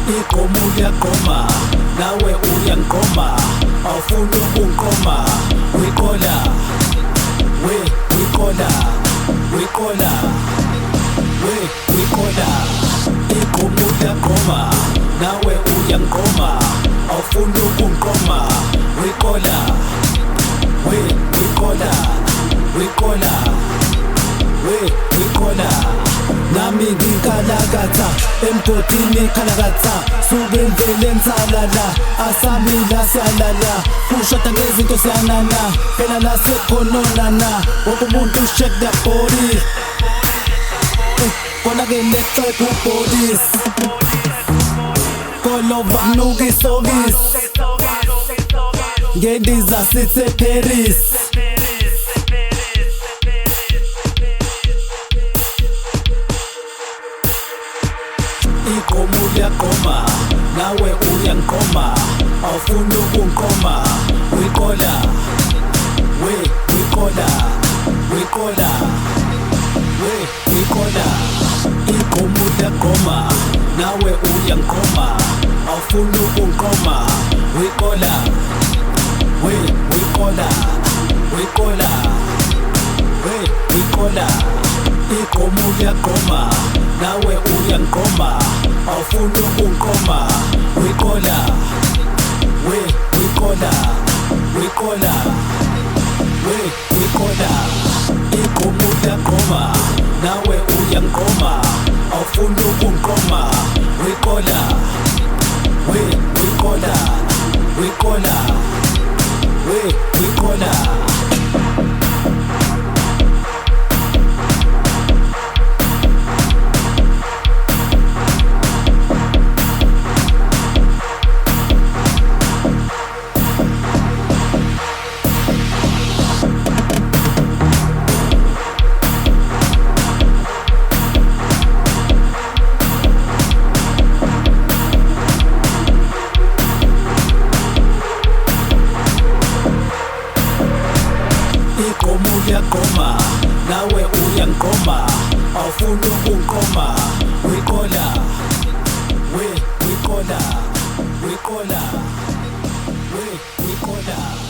Igoma uyagoma, nawe uyangoma, awufuna ukungoma. Wikola, wikola, wikola, wikola. Igoma uyagoma, nawe uyangoma, awufuna ukungoma. Wikola, wikola, wikola, wikola. Nami ngikalakatha emgodini khalakatha, sube mvele ngisalala, asamila siyalala, kushoda ngezinto siyanana, phela la sekhononana, wonke umuntu shake their body, kona-ke neqephu ubhodis, kolova kunuka isokisi, ngendiza sithe Paris. Igoma uyagoma, nawe uyangoma, awufuna ukungoma. Wikola, wikola, wikola, wikola. Igoma uyagoma, nawe uyangoma, awufuna ukungoma. Wikola, wikola, wikola, wikola. Igoma uyagoma, nawe uyangoma, awufuna ukungoma. Wikola, wikola, wikola, wikola. Igoma uyagoma, nawe uyangoma, awufuna ukungoma. Wikola, wikola, wikola, wikola. Igoma uyagoma, nawe uyangoma, awufuna ukungoma. Wikola, wikola, wikola, wikola.